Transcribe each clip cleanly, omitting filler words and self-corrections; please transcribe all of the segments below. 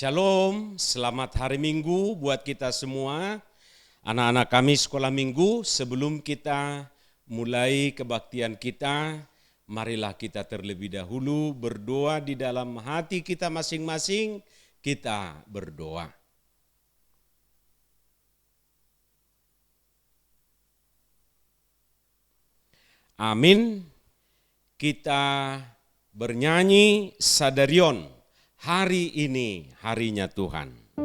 Shalom, selamat hari Minggu buat kita semua. Anak-anak kami sekolah Minggu, sebelum kita mulai kebaktian kita, marilah kita terlebih dahulu berdoa di dalam hati kita masing-masing, kita berdoa. Amin. Kita bernyanyi Sadarion. Hari ini harinya Tuhan.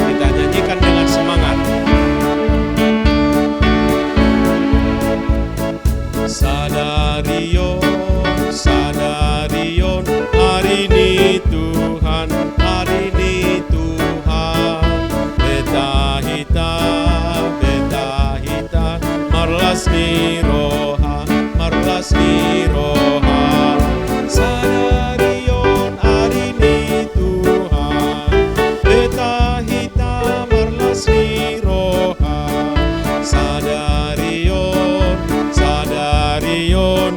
Kita nyanyikan dengan semangat. Sadarion, Sadarion, hari ini Tuhan, hari ini Tuhan. Beta hita, marlas ni roha, Sadarion, hari ini Tuhan. Beta hita, marlas ni roha, Sadarion,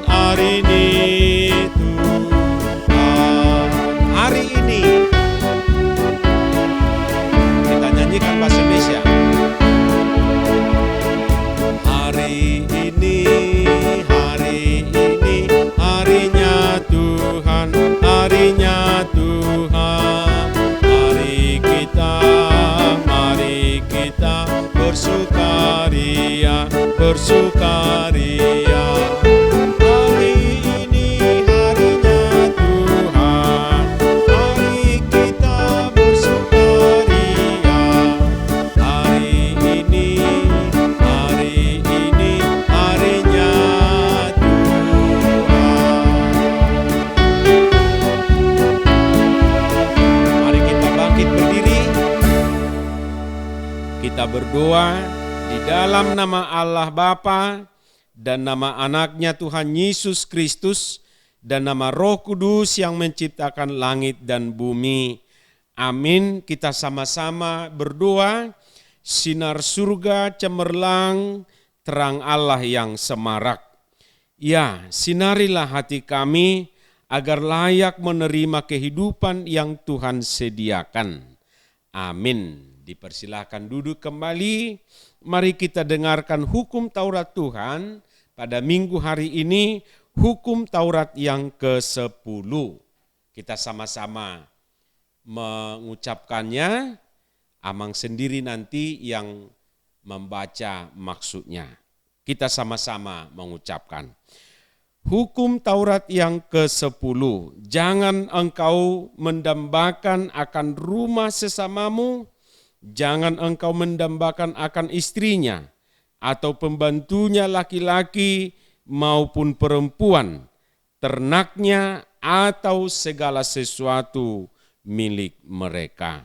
hari ini Tuhan. Hari ini kita nyanyikan bahasa Indonesia. Hari ini harinya Tuhan, harinya Tuhan. Mari kita bersukaria. Kita berdoa di dalam nama Allah Bapa dan nama anaknya Tuhan Yesus Kristus dan nama Roh Kudus yang menciptakan langit dan bumi. Amin. Kita sama-sama berdoa. Sinar surga cemerlang, terang Allah yang semarak. Ya, sinarilah hati kami agar layak menerima kehidupan yang Tuhan sediakan. Amin. Dipersilahkan duduk kembali. Mari kita dengarkan hukum Taurat Tuhan pada minggu hari ini, hukum Taurat yang ke-10. Kita sama-sama mengucapkannya, Amang sendiri nanti yang membaca maksudnya. Kita sama-sama mengucapkan. Hukum Taurat yang ke-10, jangan engkau mendambakan akan rumah sesamamu, jangan engkau mendambakan akan istrinya, atau pembantunya laki-laki maupun perempuan, ternaknya atau segala sesuatu milik mereka.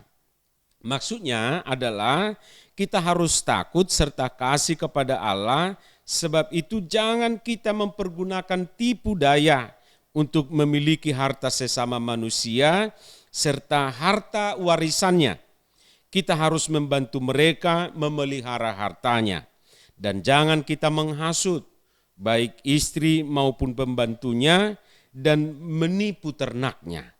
Maksudnya adalah kita harus takut serta kasih kepada Allah, sebab itu jangan kita mempergunakan tipu daya untuk memiliki harta sesama manusia serta harta warisannya. Kita harus membantu mereka memelihara hartanya. Dan jangan kita menghasut baik istri maupun pembantunya dan menipu ternaknya.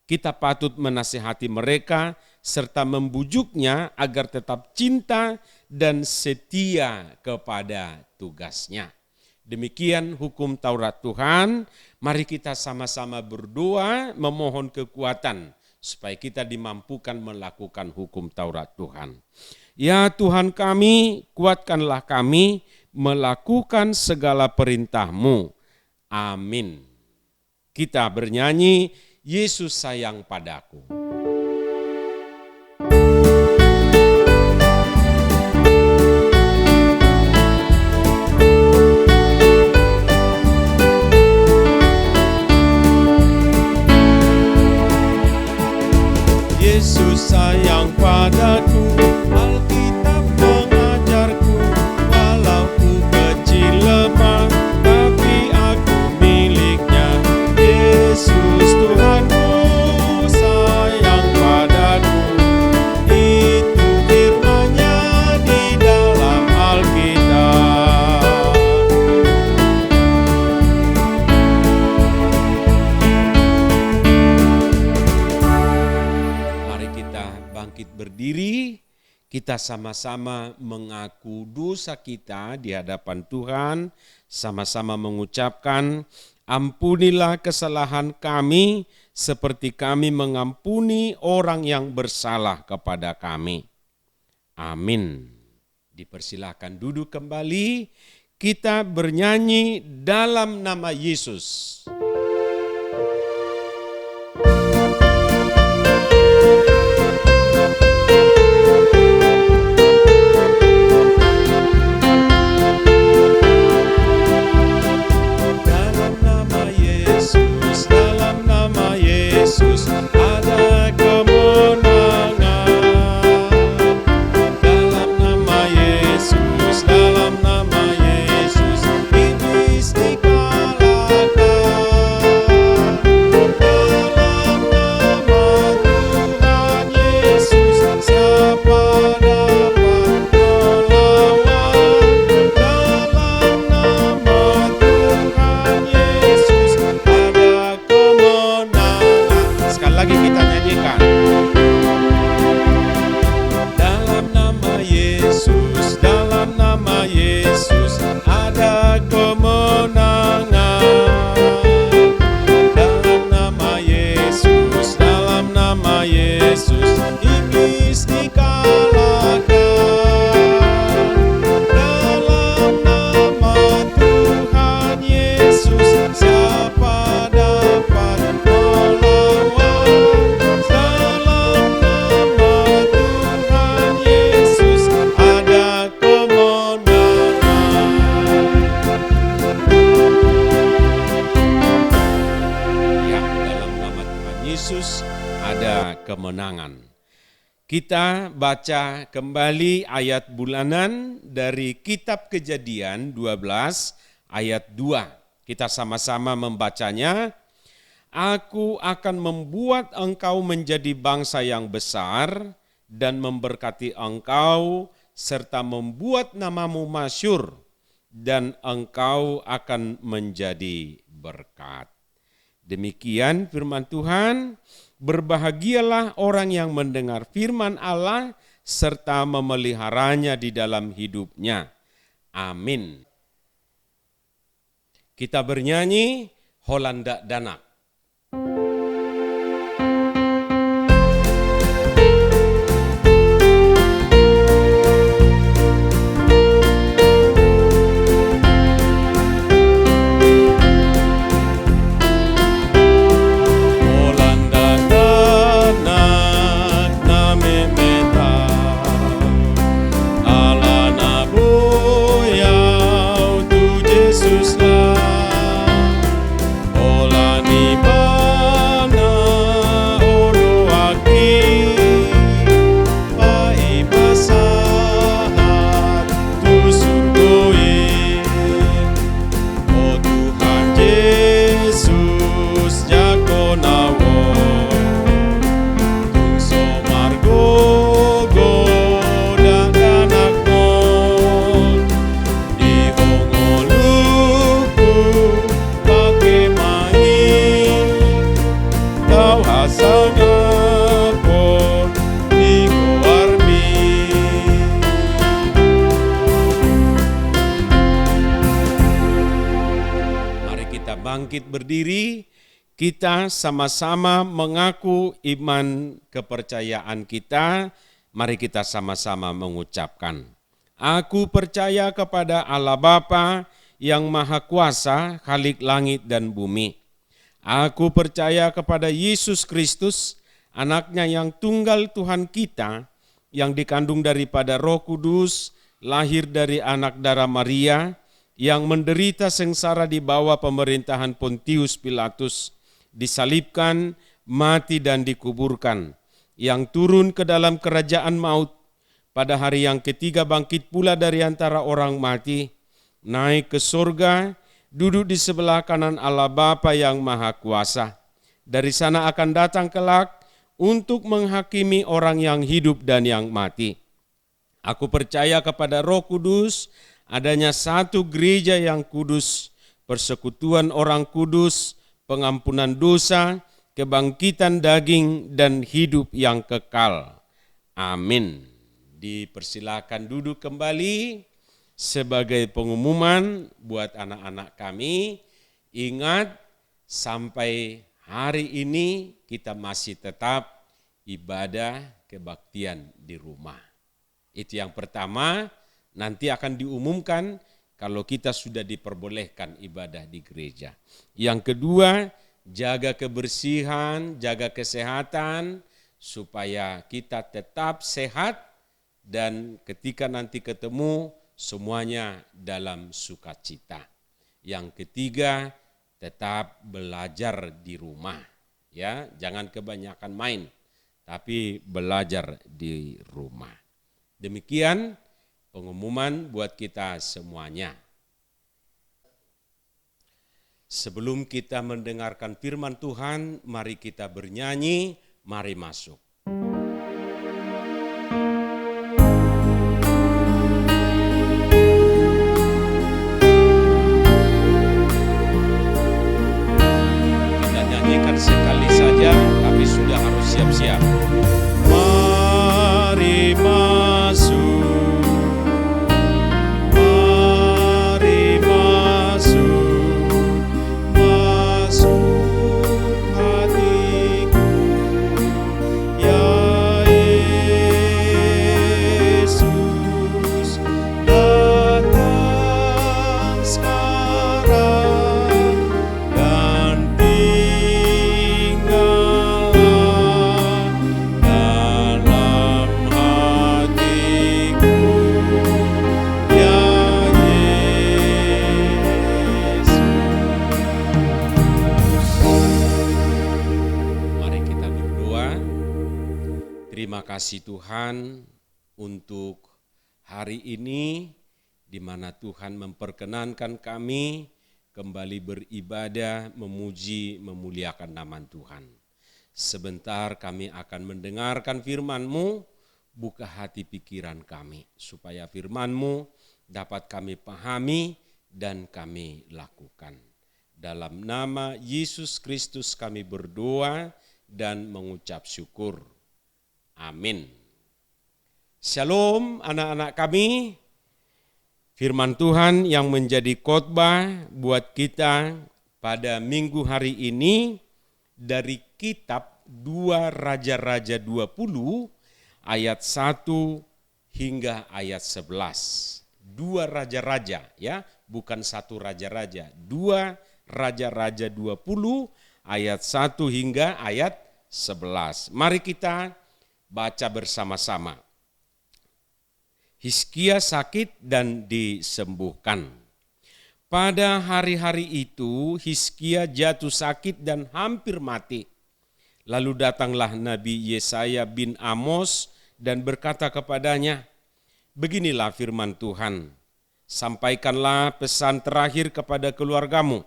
Kita patut menasihati mereka serta membujuknya agar tetap cinta dan setia kepada tugasnya. Demikian hukum Taurat Tuhan. Mari kita sama-sama berdoa memohon kekuatan supaya kita dimampukan melakukan hukum Taurat Tuhan. Ya Tuhan kami, kuatkanlah kami melakukan segala perintah-Mu. Amin. Kita bernyanyi, Yesus sayang padaku. Yesus sayang padaku, Alkitab mengajarku, walau ku kecil lemah, tapi aku miliknya. Yesus Tuhanku sayang. kita sama-sama mengaku dosa kita di hadapan Tuhan, sama-sama mengucapkan, ampunilah kesalahan kami seperti kami mengampuni orang yang bersalah kepada kami. Amin. Dipersilakan duduk kembali, kita bernyanyi dalam nama Yesus. Yesus ada kemenangan. Dalam nama Yesus, dalam nama Yesus, iblis dikalahkan. Dalam nama Tuhan Yesus, siapa dapat melawan? Dalam nama Tuhan Yesus ada kemenangan. Sekali lagi kita nyanyikan. Dalam nama Yesus, dalam nama Yesus ada kemenangan. Dalam nama Yesus, dalam nama Yesus iblis dikalahkan. Dalam nama Tuhan Yesus siapa dapat melawan? Dalam nama Tuhan Yesus ada kemenangan. Ya, dalam nama Tuhan Yesus ada kemenangan. Kita baca kembali ayat bulanan dari kitab Kejadian 12 ayat 2. Kita sama-sama membacanya. Aku akan membuat engkau menjadi bangsa yang besar dan memberkati engkau serta membuat namamu masyhur dan engkau akan menjadi berkat. Demikian firman Tuhan. Berbahagialah orang yang mendengar firman Allah serta memeliharanya di dalam hidupnya. Amin. Kita bernyanyi Holanda Danak. Bangkit berdiri, kita sama-sama mengaku iman kepercayaan kita. Mari kita sama-sama mengucapkan. Aku percaya kepada Allah Bapa yang Maha Kuasa, Khalik langit dan bumi. Aku percaya kepada Yesus Kristus, anaknya yang tunggal Tuhan kita, yang dikandung daripada Roh Kudus, lahir dari anak darah Maria, yang menderita sengsara di bawah pemerintahan Pontius Pilatus, disalibkan, mati dan dikuburkan, yang turun ke dalam kerajaan maut, pada hari yang ketiga bangkit pula dari antara orang mati, naik ke surga, duduk di sebelah kanan Allah Bapa yang Maha Kuasa. Dari sana akan datang kelak untuk menghakimi orang yang hidup dan yang mati. Aku percaya kepada Roh Kudus, adanya satu gereja yang kudus, persekutuan orang kudus, pengampunan dosa, kebangkitan daging, dan hidup yang kekal. Amin. Dipersilakan duduk kembali. Sebagai pengumuman buat anak-anak kami, ingat sampai hari ini kita masih tetap ibadah kebaktian di rumah. Itu yang pertama, nanti akan diumumkan kalau kita sudah diperbolehkan ibadah di gereja. Yang kedua, jaga kebersihan, jaga kesehatan, supaya kita tetap sehat dan ketika nanti ketemu semuanya dalam sukacita. Yang ketiga, tetap belajar di rumah. Ya, jangan kebanyakan main, tapi belajar di rumah. Demikian pengumuman buat kita semuanya. Sebelum kita mendengarkan firman Tuhan, mari kita bernyanyi, mari masuk. Sekali saja, tapi sudah harus siap-siap. Mari masuk, mari masuk, masuk hatiku, ya Yesus, datang sekarang dan terima kasih Tuhan untuk hari ini di mana Tuhan memperkenankan kami kembali beribadah, memuji, memuliakan nama Tuhan. Sebentar kami akan mendengarkan firman-Mu, buka hati pikiran kami supaya firman-Mu dapat kami pahami dan kami lakukan. Dalam nama Yesus Kristus kami berdoa dan mengucap syukur. Amin. Shalom anak-anak kami. Firman Tuhan yang menjadi khotbah buat kita pada minggu hari ini dari kitab 2 Raja-Raja 20 ayat 1 hingga ayat 11. 2 Raja-Raja ya, bukan 1 Raja-Raja. 2 Raja-Raja 20 ayat 1 hingga ayat 11. Mari kita baca bersama-sama. Hizkia sakit dan disembuhkan. Pada hari-hari itu Hizkia jatuh sakit dan hampir mati. Lalu datanglah Nabi Yesaya bin Amos dan berkata kepadanya, beginilah firman Tuhan, sampaikanlah pesan terakhir kepada keluargamu,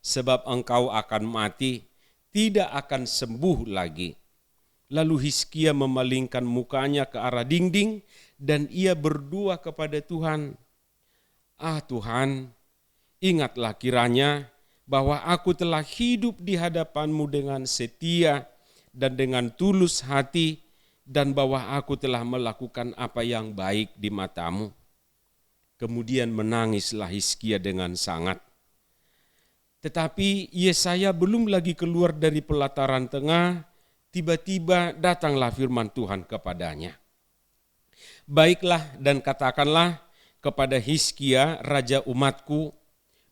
sebab engkau akan mati, tidak akan sembuh lagi. Lalu Hizkia memalingkan mukanya ke arah dinding dan ia berdoa kepada Tuhan. Ah Tuhan, ingatlah kiranya bahwa aku telah hidup di hadapan-Mu dengan setia dan dengan tulus hati dan bahwa aku telah melakukan apa yang baik di mata-Mu. Kemudian menangislah Hizkia dengan sangat. Tetapi Yesaya belum lagi keluar dari pelataran tengah, tiba-tiba datanglah firman Tuhan kepadanya. Baiklah dan katakanlah kepada Hizkia, raja umatku,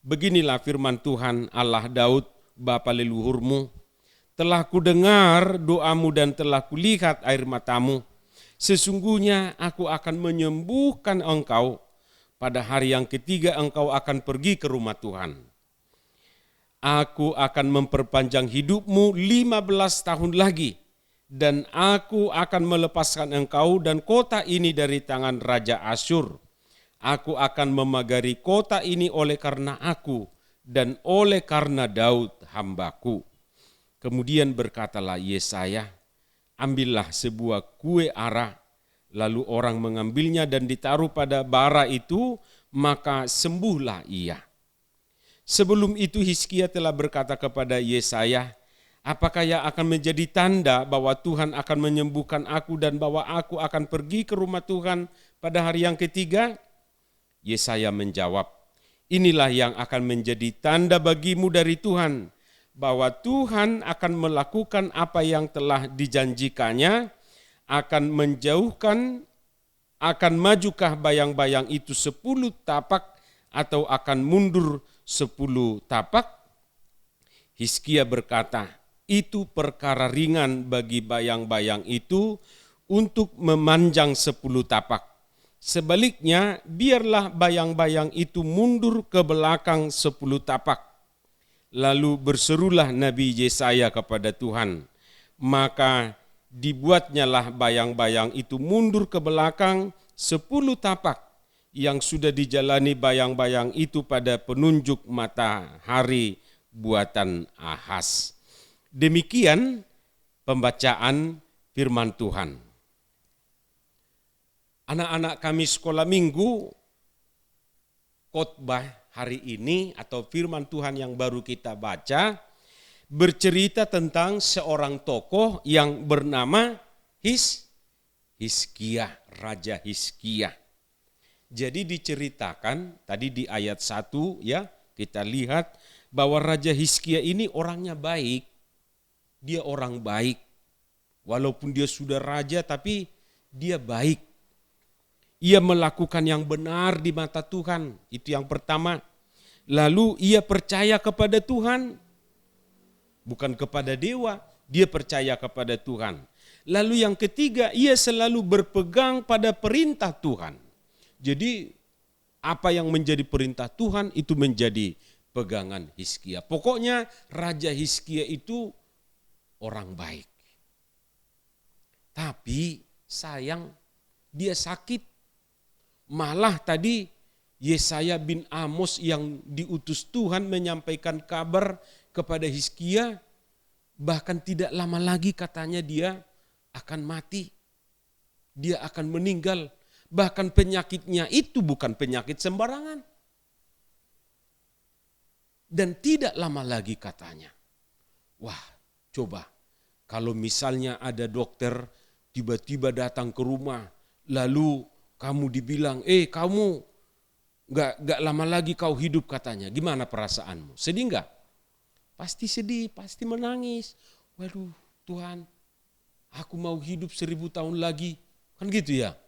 beginilah firman Tuhan Allah Daud, bapa leluhurmu, telah kudengar doamu dan telah kulihat air matamu. Sesungguhnya aku akan menyembuhkan engkau, pada hari yang ketiga engkau akan pergi ke rumah Tuhan. Aku akan memperpanjang hidupmu 15 tahun lagi, dan aku akan melepaskan engkau dan kota ini dari tangan Raja Asyur. Aku akan memagari kota ini oleh karena aku dan oleh karena Daud hambaku. Kemudian berkatalah Yesaya, ambillah sebuah kue ara. Lalu orang mengambilnya dan ditaruh pada bara itu, maka sembuhlah ia. Sebelum itu Hizkia telah berkata kepada Yesaya, Apakah yang akan menjadi tanda bahwa Tuhan akan menyembuhkan aku dan bahwa aku akan pergi ke rumah Tuhan pada hari yang ketiga? Yesaya menjawab, inilah yang akan menjadi tanda bagimu dari Tuhan, bahwa Tuhan akan melakukan apa yang telah dijanjikannya, akan majukah bayang-bayang itu 10 tapak atau akan mundur 10 tapak? Hizkia berkata, itu perkara ringan bagi bayang-bayang itu untuk memanjang 10 tapak. Sebaliknya, biarlah bayang-bayang itu mundur ke belakang 10 tapak. Lalu berserulah Nabi Yesaya kepada Tuhan. Maka dibuatnyalah bayang-bayang itu mundur ke belakang 10 tapak yang sudah dijalani bayang-bayang itu pada penunjuk matahari buatan Ahaz. Demikian pembacaan firman Tuhan. Anak-anak kami sekolah minggu, khotbah hari ini atau firman Tuhan yang baru kita baca bercerita tentang seorang tokoh yang bernama Hizkia, Raja Hizkia. Jadi diceritakan tadi di ayat 1 ya, kita lihat bahwa Raja Hizkia ini orangnya baik. Dia orang baik. Walaupun dia sudah raja tapi dia baik. Ia melakukan yang benar di mata Tuhan. Itu yang pertama. Lalu ia percaya kepada Tuhan. Bukan kepada dewa. Dia percaya kepada Tuhan. Lalu yang ketiga, ia selalu berpegang pada perintah Tuhan. Jadi apa yang menjadi perintah Tuhan itu menjadi pegangan Hizkia. Pokoknya Raja Hizkia itu orang baik. Tapi sayang dia sakit. Malah tadi Yesaya bin Amos yang diutus Tuhan menyampaikan kabar kepada Hizkia, bahkan tidak lama lagi katanya dia akan mati. Dia akan meninggal. Bahkan penyakitnya itu bukan penyakit sembarangan. Dan tidak lama lagi katanya. Wah, coba kalau misalnya ada dokter tiba-tiba datang ke rumah, lalu kamu dibilang, kamu gak lama lagi kau hidup katanya. Gimana perasaanmu? Sedih gak? Pasti sedih, pasti menangis. Waduh Tuhan, aku mau hidup 1000 tahun lagi. Kan gitu ya?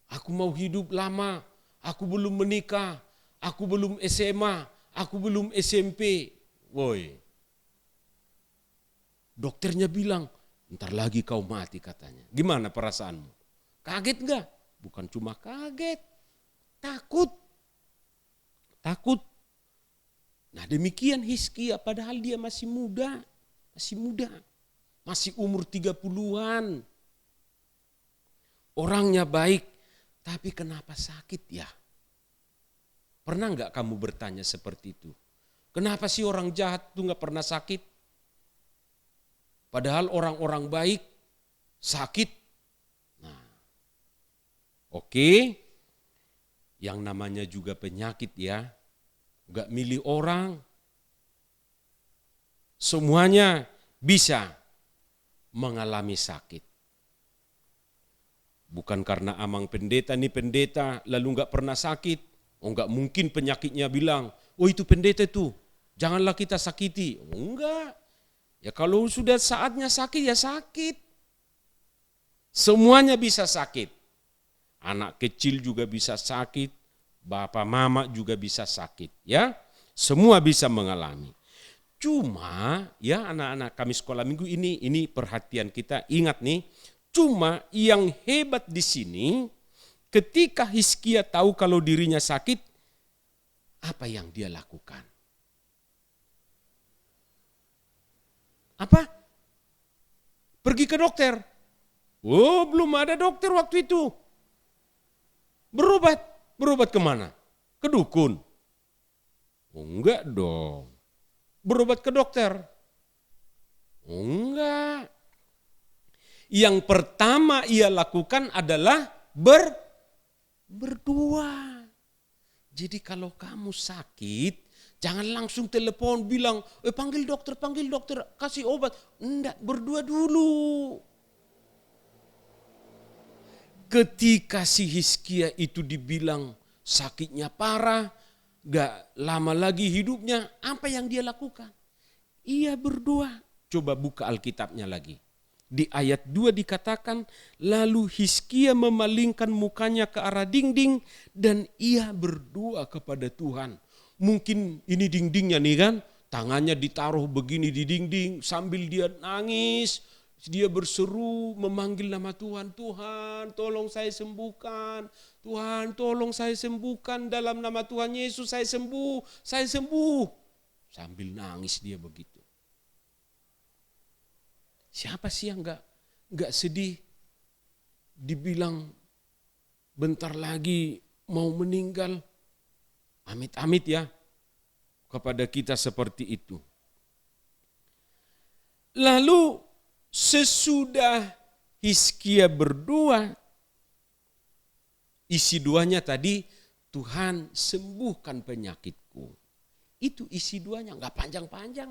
Aku mau hidup lama, aku belum menikah, aku belum SMA, aku belum SMP. Woi, dokternya bilang, ntar lagi kau mati katanya. Gimana perasaanmu? Kaget gak? Bukan cuma kaget, takut. Takut. Nah demikian Hizkia, padahal dia masih muda. Masih umur 30-an. Orangnya baik, tapi kenapa sakit ya? Pernah gak kamu bertanya seperti itu? Kenapa sih orang jahat itu gak pernah sakit? Padahal orang-orang baik sakit. Nah, oke. Yang namanya juga penyakit ya. Gak milih orang. Semuanya bisa mengalami sakit. Bukan karena amang pendeta nih pendeta lalu gak pernah sakit. Oh gak mungkin penyakitnya bilang, oh itu pendeta tuh. Janganlah kita sakiti. Enggak. Ya kalau sudah saatnya sakit ya sakit. Semuanya bisa sakit. Anak kecil juga bisa sakit. Bapak mama juga bisa sakit. Ya, semua bisa mengalami. Cuma ya anak-anak kami sekolah minggu ini perhatian kita, ingat nih. Cuma yang hebat di sini ketika Hizkia tahu kalau dirinya sakit, apa yang dia lakukan? Apa? Pergi ke dokter. Oh, belum ada dokter waktu itu. Berobat kemana? Ke dukun. Oh, enggak dong. Berobat ke dokter. Oh, enggak. Yang pertama ia lakukan adalah berdoa. Jadi kalau kamu sakit, Jangan langsung telepon bilang, panggil dokter, kasih obat. Enggak, berdua dulu. Ketika si Hizkia itu dibilang sakitnya parah, gak lama lagi hidupnya, apa yang dia lakukan? Ia berdoa. Coba buka Alkitabnya lagi. Di ayat 2 dikatakan, lalu Hizkia memalingkan mukanya ke arah dinding dan ia berdoa kepada Tuhan. Mungkin ini dindingnya nih kan, tangannya ditaruh begini di dinding sambil dia nangis. Dia berseru memanggil nama Tuhan, Tuhan tolong saya sembuhkan, Tuhan tolong saya sembuhkan, dalam nama Tuhan Yesus saya sembuh. Sambil nangis dia begitu. Siapa sih yang enggak sedih dibilang bentar lagi mau meninggal? Amit-amit ya kepada kita seperti itu. Lalu sesudah Hizkia berdoa, isi doanya tadi, Tuhan sembuhkan penyakitku. Itu isi doanya, enggak panjang-panjang.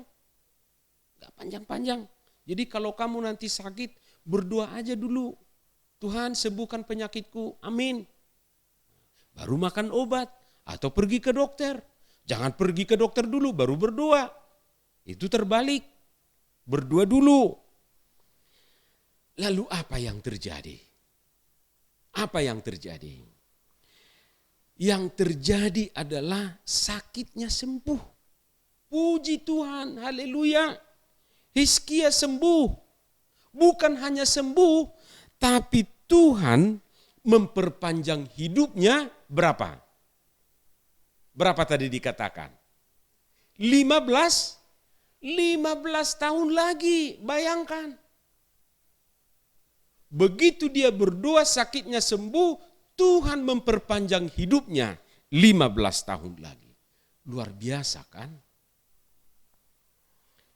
Jadi kalau kamu nanti sakit, berdoa aja dulu. Tuhan sembuhkan penyakitku, amin. Baru makan obat atau pergi ke dokter. Jangan pergi ke dokter dulu baru berdoa. Itu terbalik. Berdoa dulu. Lalu apa yang terjadi? Yang terjadi adalah sakitnya sembuh. Puji Tuhan, haleluya. Hizkia sembuh. Bukan hanya sembuh, tapi Tuhan memperpanjang hidupnya berapa? Berapa tadi dikatakan? 15 tahun lagi, bayangkan. Begitu dia berdoa sakitnya sembuh, Tuhan memperpanjang hidupnya 15 tahun lagi. Luar biasa kan?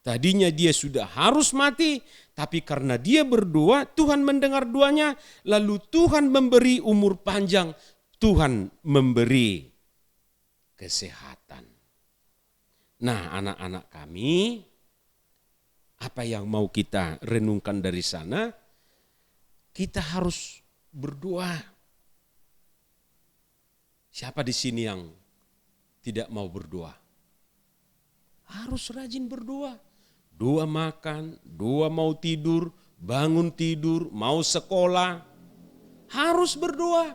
Tadinya dia sudah harus mati, tapi karena dia berdoa, Tuhan mendengar doanya, lalu Tuhan memberi umur panjang, Tuhan memberi kesehatan. Nah, anak-anak kami, apa yang mau kita renungkan dari sana? Kita harus berdoa. Siapa di sini yang tidak mau berdoa? Harus rajin berdoa. Doa makan, doa mau tidur, bangun tidur, mau sekolah. Harus berdoa.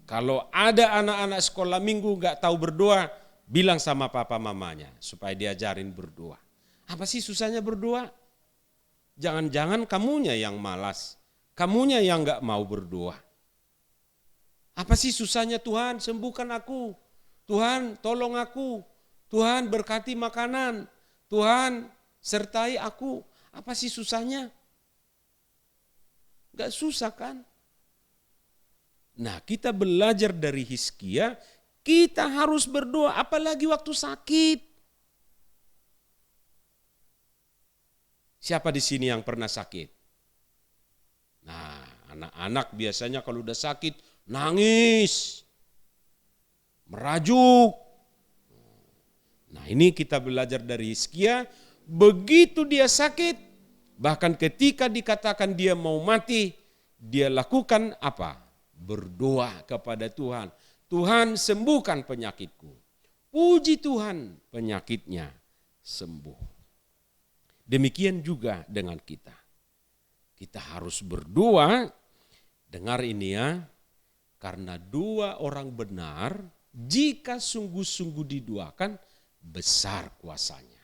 Kalau ada anak-anak sekolah minggu gak tahu berdoa, bilang sama papa mamanya supaya diajarin berdoa. Apa sih susahnya berdoa? Jangan-jangan kamunya yang malas, kamunya yang gak mau berdoa. Apa sih susahnya? Tuhan sembuhkan aku, Tuhan tolong aku, Tuhan berkati makanan, Tuhan sertai aku. Apa sih susahnya? Gak susah kan? Nah, kita belajar dari Hizkia, kita harus berdoa apalagi waktu sakit. Siapa di sini yang pernah sakit? Nah, anak-anak biasanya kalau udah sakit nangis, merajuk. Nah, ini kita belajar dari Hizkia, begitu dia sakit, bahkan ketika dikatakan dia mau mati, dia lakukan apa? Berdoa kepada Tuhan. Tuhan sembuhkan penyakitku. Puji Tuhan, penyakitnya sembuh. Demikian juga dengan kita. Kita harus berdoa, dengar ini ya, karena doa orang benar, jika sungguh-sungguh didoakan, besar kuasanya.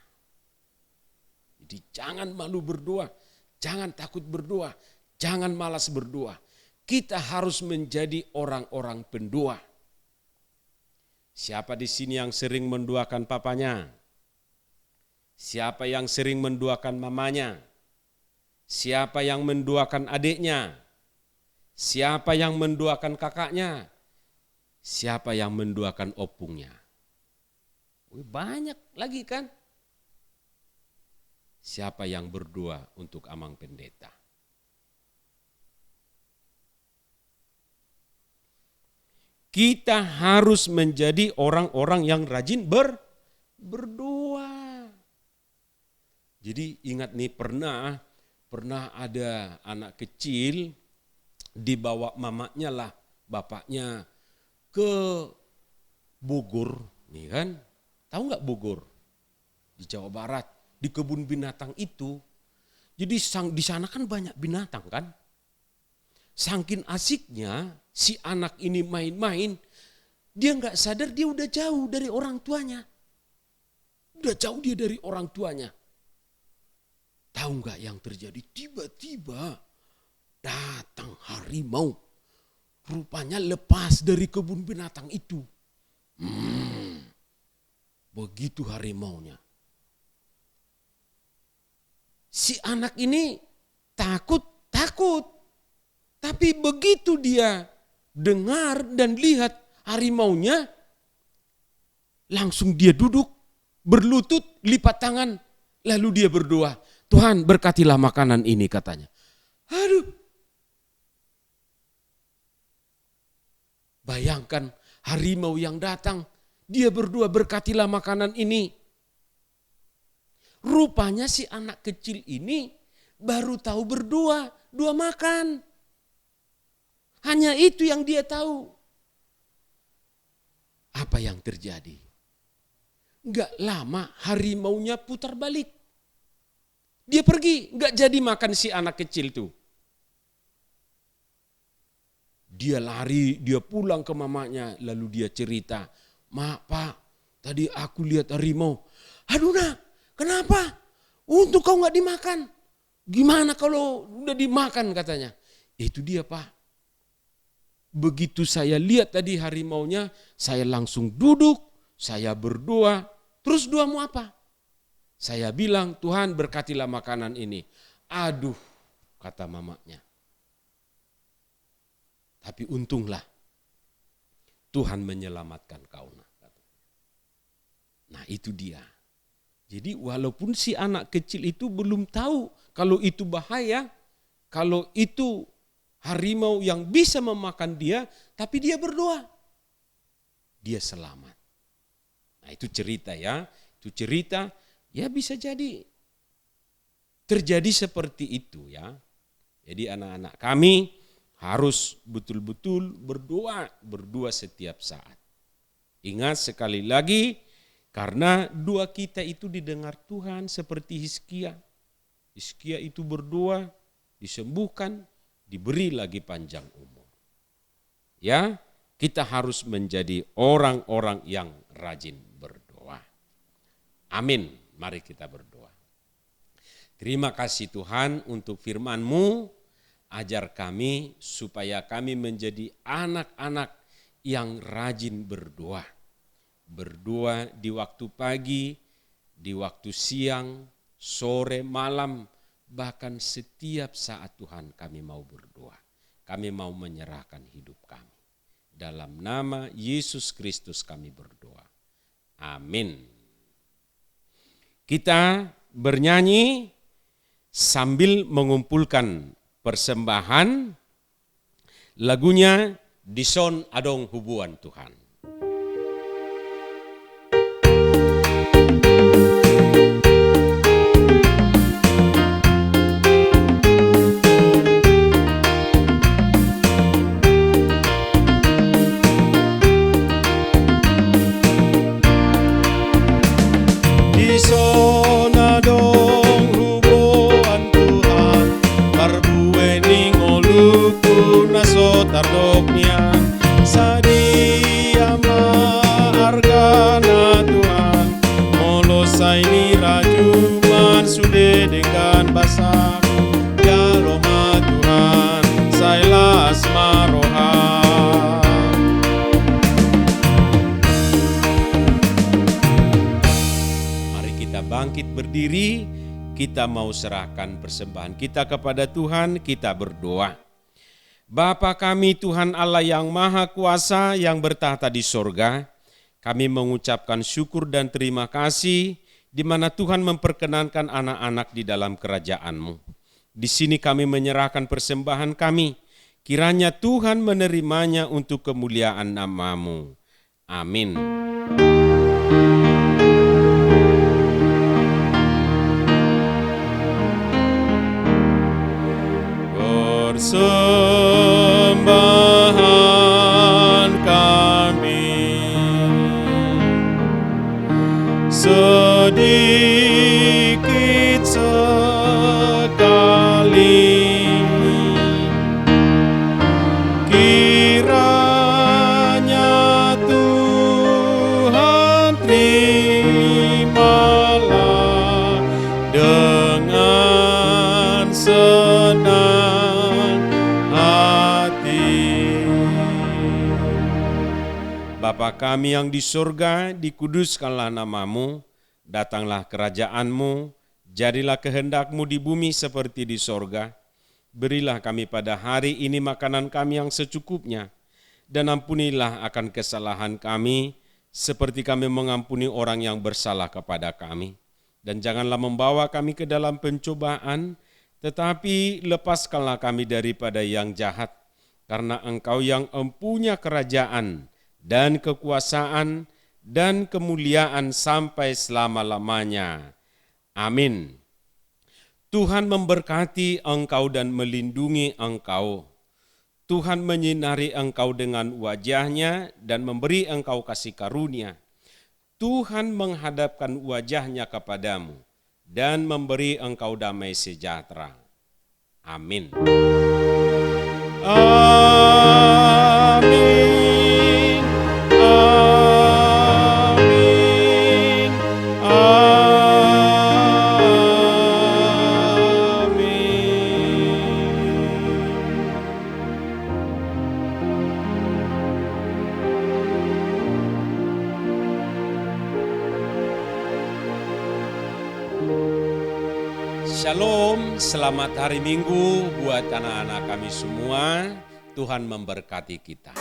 Jadi jangan malu berdoa, jangan takut berdoa, jangan malas berdoa. Kita harus menjadi orang-orang pendoa. Siapa di sini yang sering mendoakan papanya? Siapa yang sering mendoakan mamanya? Siapa yang mendoakan adiknya? Siapa yang mendoakan kakaknya? Siapa yang mendoakan opungnya? Banyak lagi kan? Siapa yang berdoa untuk Amang Pendeta? kita harus menjadi orang-orang yang rajin berdoa. Jadi ingat nih, pernah ada anak kecil dibawa mamanya lah, bapaknya ke Bogor, nih kan? Tahu nggak Bogor? Di Jawa Barat, di kebun binatang itu. Jadi di sana kan banyak binatang kan? Saking asiknya si anak ini main-main, dia nggak sadar dia udah jauh dari orang tuanya. Udah jauh dia dari orang tuanya. Tahu nggak yang terjadi? Tiba-tiba datang harimau. Rupanya lepas dari kebun binatang itu. Begitu harimaunya. Si anak ini takut. Tapi begitu dia dengar dan lihat harimaunya, langsung dia duduk, berlutut, lipat tangan, lalu dia berdoa, Tuhan berkatilah makanan ini, katanya. Aduh. Bayangkan harimau yang datang, dia berdoa berkatilah makanan ini. Rupanya si anak kecil ini baru tahu berdoa, doa makan. Hanya itu yang dia tahu. Apa yang terjadi? Enggak lama harimaunya putar balik. Dia pergi, enggak jadi makan si anak kecil itu. Dia lari, dia pulang ke mamanya, lalu dia cerita, "Mak, Pak, tadi aku lihat harimau." "Aduh nak, kenapa? Untuk kau enggak dimakan. Gimana kalau udah dimakan?" katanya. "Itu dia, Pak. Begitu saya lihat tadi harimaunya, saya langsung duduk, saya berdoa." "Terus doamu apa?" "Saya bilang, Tuhan berkatilah makanan ini." "Aduh," kata mamanya. "Tapi untunglah Tuhan menyelamatkan kau." Nah itu dia. Jadi walaupun si anak kecil itu belum tahu kalau itu bahaya, kalau itu harimau yang bisa memakan dia, tapi dia berdoa. Dia selamat. Nah itu cerita ya. Itu cerita ya bisa jadi terjadi seperti itu ya. Jadi anak-anak kami harus betul-betul berdoa setiap saat. Ingat sekali lagi, karena doa kita itu didengar Tuhan seperti Hizkia. Hizkia itu berdoa, disembuhkan, diberi lagi panjang umur. Ya, kita harus menjadi orang-orang yang rajin berdoa. Amin. Mari kita berdoa. Terima kasih Tuhan untuk firman-Mu. Ajar kami supaya kami menjadi anak-anak yang rajin berdoa. Berdoa di waktu pagi, di waktu siang, sore, malam, bahkan setiap saat Tuhan kami mau berdoa. Kami mau menyerahkan hidup kami. Dalam nama Yesus Kristus kami berdoa. Amin. Kita bernyanyi sambil mengumpulkan persembahan. Lagunya Dison Adong Hubuan Tuhan. Tardoknya sadia margana Tuhan, molosai ni rajuman sude dengan basak jaloma Tuhan sailas marohan. Mari kita bangkit berdiri, kita mau serahkan persembahan kita kepada Tuhan, kita berdoa. Bapa kami Tuhan Allah yang Maha Kuasa yang bertahta di sorga, kami mengucapkan syukur dan terima kasih di mana Tuhan memperkenankan anak-anak di dalam kerajaan-Mu. Di sini kami menyerahkan persembahan kami. Kiranya Tuhan menerimanya untuk kemuliaan nama-Mu. Amin. Persembahan kami sedikit sekali, kiranya Tuhan terimalah dengan senang hati. Bapa kami yang di surga, dikuduskanlah nama-Mu, datanglah kerajaan-Mu, jadilah kehendak-Mu di bumi seperti di surga. Berilah kami pada hari ini makanan kami yang secukupnya, dan ampunilah akan kesalahan kami, seperti kami mengampuni orang yang bersalah kepada kami. Dan janganlah membawa kami ke dalam pencobaan, tetapi lepaskanlah kami daripada yang jahat, karena Engkau yang empunya kerajaan dan kekuasaan dan kemuliaan sampai selama-lamanya. Amin. Tuhan memberkati engkau dan melindungi engkau. Tuhan menyinari engkau dengan wajah-Nya dan memberi engkau kasih karunia. Tuhan menghadapkan wajah-Nya kepadamu dan memberi engkau damai sejahtera. Amin. Amin. Shalom, selamat hari Minggu buat anak-anak kami semua. Tuhan memberkati kita.